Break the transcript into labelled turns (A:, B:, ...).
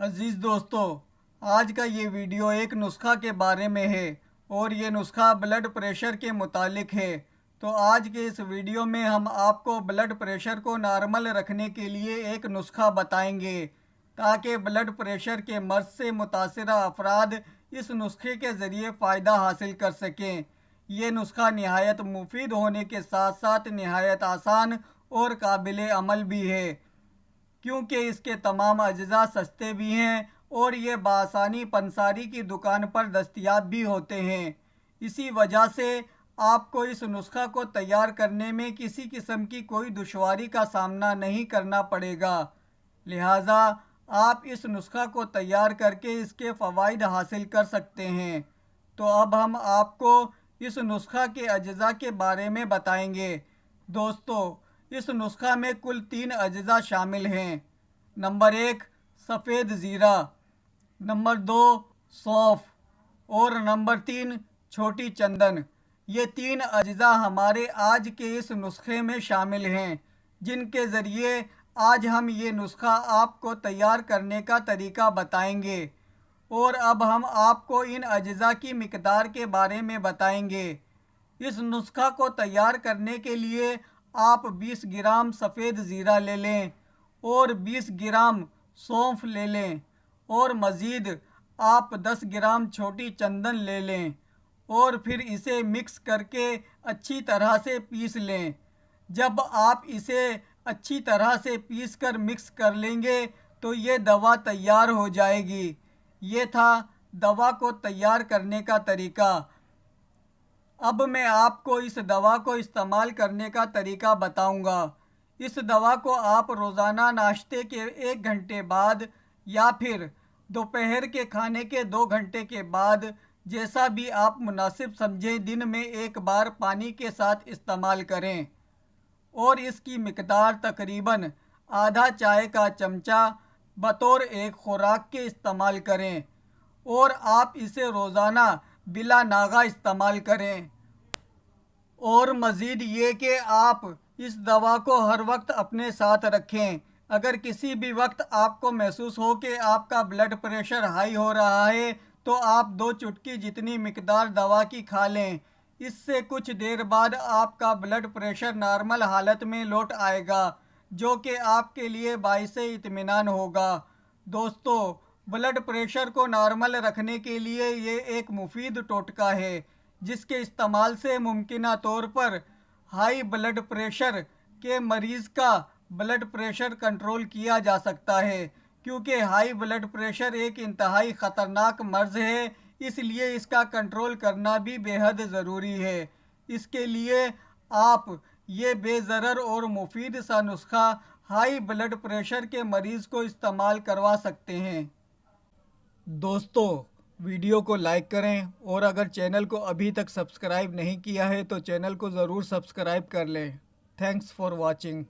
A: عزیز دوستو، آج کا یہ ویڈیو ایک نسخہ کے بارے میں ہے اور یہ نسخہ بلڈ پریشر کے متعلق ہے۔ تو آج کے اس ویڈیو میں ہم آپ کو بلڈ پریشر کو نارمل رکھنے کے لیے ایک نسخہ بتائیں گے تاکہ بلڈ پریشر کے مرض سے متاثرہ افراد اس نسخے کے ذریعے فائدہ حاصل کر سکیں۔ یہ نسخہ نہایت مفید ہونے کے ساتھ ساتھ نہایت آسان اور قابل عمل بھی ہے، کیونکہ اس کے تمام اجزاء سستے بھی ہیں اور یہ بآسانی پنساری کی دکان پر دستیاب بھی ہوتے ہیں۔ اسی وجہ سے آپ کو اس نسخہ کو تیار کرنے میں کسی قسم کی کوئی دشواری کا سامنا نہیں کرنا پڑے گا، لہٰذا آپ اس نسخہ کو تیار کر کے اس کے فوائد حاصل کر سکتے ہیں۔ تو اب ہم آپ کو اس نسخہ کے اجزاء کے بارے میں بتائیں گے۔ دوستو، اس نسخہ میں کل 3 اجزاء شامل ہیں۔ نمبر 1 سفید زیرہ، نمبر 2 سونف اور نمبر 3 چھوٹی چندن۔ یہ 3 اجزاء ہمارے آج کے اس نسخے میں شامل ہیں، جن کے ذریعے آج ہم یہ نسخہ آپ کو تیار کرنے کا طریقہ بتائیں گے۔ اور اب ہم آپ کو ان اجزاء کی مقدار کے بارے میں بتائیں گے۔ اس نسخہ کو تیار کرنے کے لیے آپ 20 گرام سفید زیرہ لے لیں اور 20 گرام سونف لے لیں اور مزید آپ 10 گرام چھوٹی چندن لے لیں اور پھر اسے مکس کر کے اچھی طرح سے پیس لیں۔ جب آپ اسے اچھی طرح سے پیس کر مکس کر لیں گے تو یہ دوا تیار ہو جائے گی۔ یہ تھا دوا کو تیار کرنے کا طریقہ۔ اب میں آپ کو اس دوا کو استعمال کرنے کا طریقہ بتاؤں گا۔ اس دوا کو آپ روزانہ ناشتے کے 1 گھنٹے بعد یا پھر دوپہر کے کھانے کے 2 گھنٹے کے بعد، جیسا بھی آپ مناسب سمجھیں، دن میں 1 بار پانی کے ساتھ استعمال کریں اور اس کی مقدار تقریباً آدھا چائے کا چمچہ بطور ایک خوراک کے استعمال کریں اور آپ اسے روزانہ بلا ناغہ استعمال کریں۔ اور مزید یہ کہ آپ اس دوا کو ہر وقت اپنے ساتھ رکھیں۔ اگر کسی بھی وقت آپ کو محسوس ہو کہ آپ کا بلڈ پریشر ہائی ہو رہا ہے تو آپ 2 چٹکی جتنی مقدار دوا کی کھا لیں۔ اس سے کچھ دیر بعد آپ کا بلڈ پریشر نارمل حالت میں لوٹ آئے گا، جو کہ آپ کے لیے باعث اطمینان ہوگا۔ دوستو، بلڈ پریشر کو نارمل رکھنے کے لیے یہ ایک مفید ٹوٹکا ہے جس کے استعمال سے ممکنہ طور پر ہائی بلڈ پریشر کے مریض کا بلڈ پریشر کنٹرول کیا جا سکتا ہے، کیونکہ ہائی بلڈ پریشر ایک انتہائی خطرناک مرض ہے، اس لیے اس کا کنٹرول کرنا بھی بے حد ضروری ہے۔ اس کے لیے آپ یہ بے ضرر اور مفید سا نسخہ ہائی بلڈ پریشر کے مریض کو استعمال کروا سکتے ہیں۔ دوستو، ویڈیو کو لائک کریں اور اگر چینل کو ابھی تک سبسکرائب نہیں کیا ہے تو چینل کو ضرور سبسکرائب کر لیں۔ Thanks for watching.